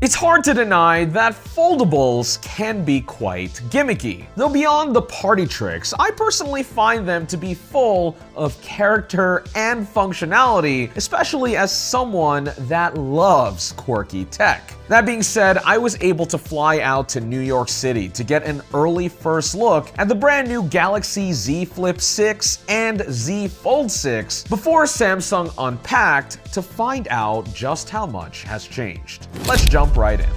It's hard to deny that foldables can be quite gimmicky. Though beyond the party tricks, I personally find them to be full of character and functionality, especially as someone that loves quirky tech. That being said, I was able to fly out to New York City to get an early first look at the brand new Galaxy Z Flip 6 and Z Fold 6 before Samsung unpacked to find out just how much has changed. Let's jump right in.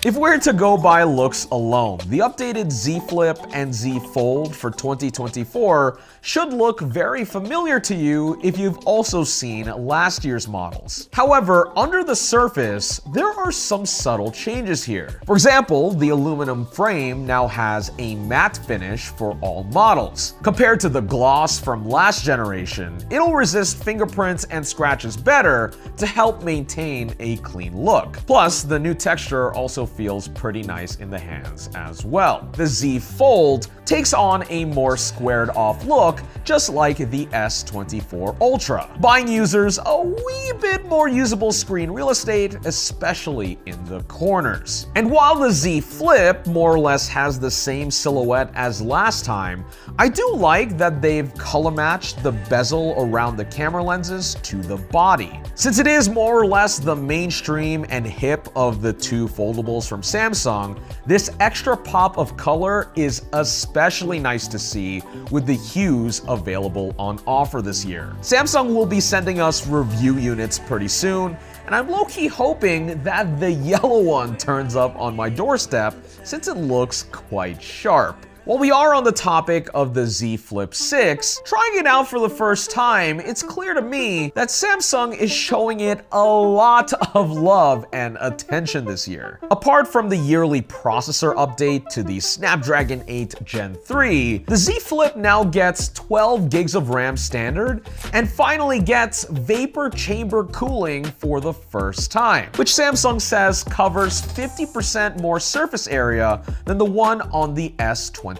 If we're to go by looks alone, the updated Z Flip and Z Fold for 2024 should look very familiar to you if you've also seen last year's models. However, under the surface, there are some subtle changes here. For example, the aluminum frame now has a matte finish for all models. Compared to the gloss from last generation, it'll resist fingerprints and scratches better to help maintain a clean look. Plus, the new texture also feels pretty nice in the hands as well. The Z Fold takes on a more squared off look, just like the S24 Ultra, buying users a wee bit more usable screen real estate, especially in the corners. And while the Z Flip more or less has the same silhouette as last time, I do like that they've color matched the bezel around the camera lenses to the body. Since it is more or less the mainstream and hip of the two foldables from Samsung, this extra pop of color is especially nice to see with the hues available on offer this year. Samsung will be sending us review units pretty soon, and I'm low-key hoping that the yellow one turns up on my doorstep since it looks quite sharp. While we are on the topic of the Z Flip 6, trying it out for the first time, it's clear to me that Samsung is showing it a lot of love and attention this year. Apart from the yearly processor update to the Snapdragon 8 Gen 3, the Z Flip now gets 12 gigs of RAM standard and finally gets vapor chamber cooling for the first time, which Samsung says covers 50% more surface area than the one on the S23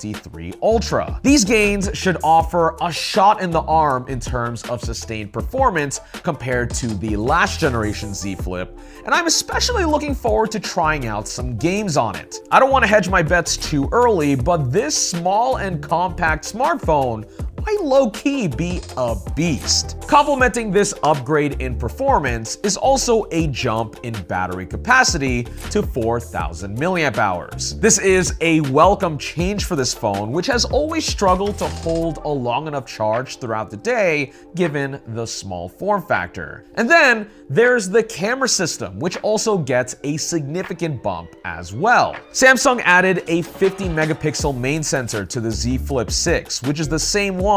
Ultra. These gains should offer a shot in the arm in terms of sustained performance compared to the last generation Z Flip, and I'm especially looking forward to trying out some games on it. I don't want to hedge my bets too early, but this small and compact smartphone might low-key be a beast. Complementing this upgrade in performance is also a jump in battery capacity to 4,000 milliamp hours. This is a welcome change for this phone, which has always struggled to hold a long enough charge throughout the day given the small form factor. And then there's the camera system, which also gets a significant bump as well. Samsung added a 50 megapixel main sensor to the Z Flip 6, which is the same one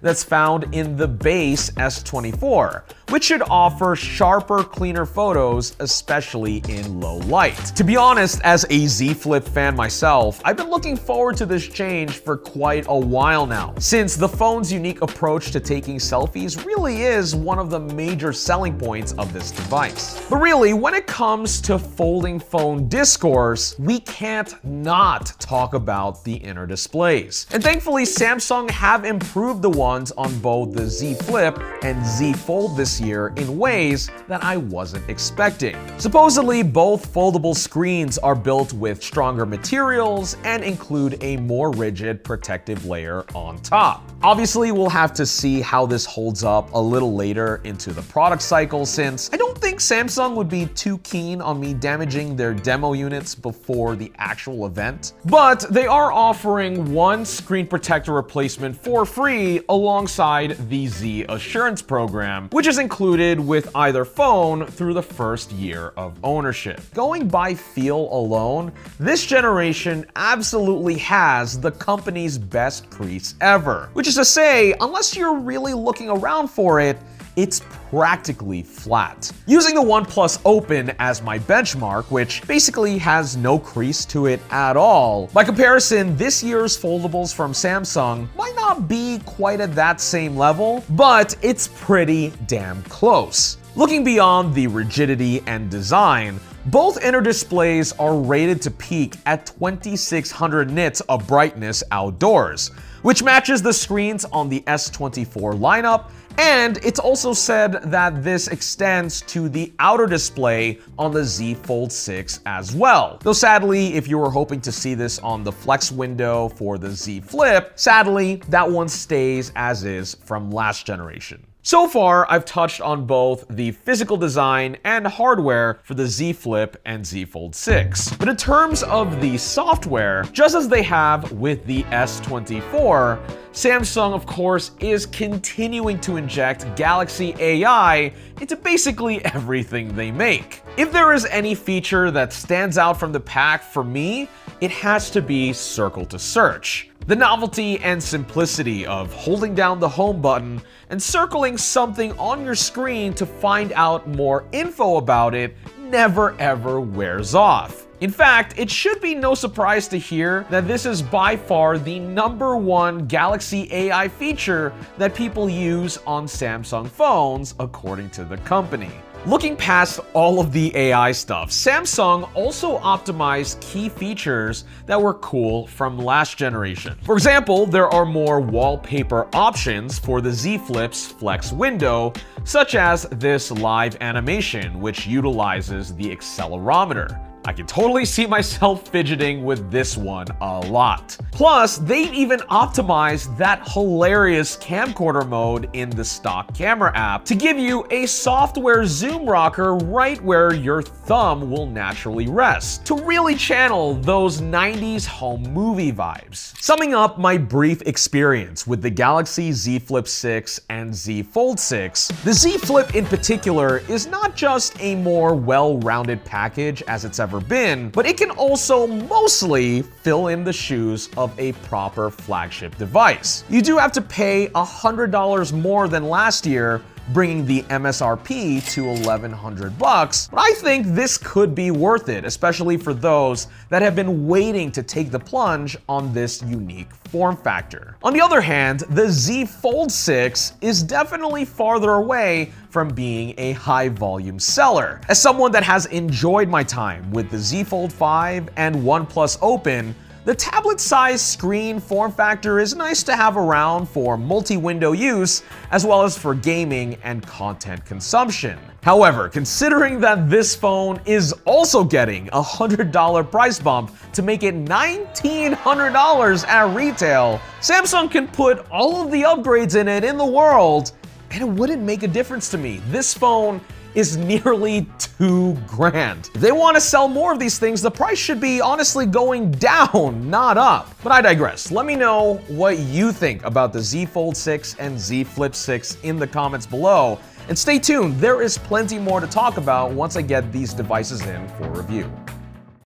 that's found in the base S24, which should offer sharper, cleaner photos, especially in low light. To be honest, as a Z Flip fan myself, I've been looking forward to this change for quite a while now, since the phone's unique approach to taking selfies really is one of the major selling points of this device. But really, when it comes to folding phone discourse, we can't not talk about the inner displays. And thankfully, Samsung have improved the ones on both the Z Flip and Z Fold this year in ways that I wasn't expecting. Supposedly, both foldable screens are built with stronger materials and include a more rigid protective layer on top. Obviously, we'll have to see how this holds up a little later into the product cycle, since I don't think Samsung would be too keen on me damaging their demo units before the actual event. But they are offering one screen protector replacement for free alongside the Z Assurance program, which is included with either phone through the first year of ownership. Going by feel alone, this generation absolutely has the company's best crease ever, which is to say, unless you're really looking around for it, it's practically flat. Using the OnePlus Open as my benchmark, which basically has no crease to it at all, by comparison, this year's foldables from Samsung might not be quite at that same level, but it's pretty damn close. Looking beyond the rigidity and design, both inner displays are rated to peak at 2600 nits of brightness outdoors, which matches the screens on the S24 lineup And it's also said that this extends to the outer display on the Z Fold 6 as well. Though sadly, if you were hoping to see this on the flex window for the Z Flip, sadly, that one stays as is from last generation. So far, I've touched on both the physical design and hardware for the Z Flip and Z Fold 6. But in terms of the software, just as they have with the S24, Samsung, of course, is continuing to inject Galaxy AI into basically everything they make. If there is any feature that stands out from the pack for me, it has to be Circle to Search. The novelty and simplicity of holding down the home button and circling something on your screen to find out more info about it never ever wears off. In fact, it should be no surprise to hear that this is by far the #1 Galaxy AI feature that people use on Samsung phones, according to the company. Looking past all of the AI stuff, Samsung also optimized key features that were cool from last generation. For example, there are more wallpaper options for the Z Flip's Flex window, such as this live animation, which utilizes the accelerometer. I can totally see myself fidgeting with this one a lot. Plus, they've even optimized that hilarious camcorder mode in the stock camera app to give you a software zoom rocker right where your thumb will naturally rest, to really channel those 90s home movie vibes. Summing up my brief experience with the Galaxy Z Flip 6 and Z Fold 6, the Z Flip in particular is not just a more well-rounded package as it's ever been, but it can also mostly fill in the shoes of a proper flagship device. You do have to pay $100 more than last year, bringing the MSRP to $1,100, but I think this could be worth it, especially for those that have been waiting to take the plunge on this unique form factor. On the other hand, the Z Fold 6 is definitely farther away from being a high-volume seller. As someone that has enjoyed my time with the Z Fold 5 and OnePlus Open, the tablet-sized screen form factor is nice to have around for multi-window use, as well as for gaming and content consumption. However, considering that this phone is also getting a $100 price bump to make it $1,900 at retail, Samsung can put all of the upgrades in it in the world, and it wouldn't make a difference to me. This phone is nearly $2,000. If they want to sell more of these things, the price should be honestly going down, not up. But I digress. Let me know what you think about the Z Fold 6 and Z Flip 6 in the comments below. And stay tuned, there is plenty more to talk about once I get these devices in for review.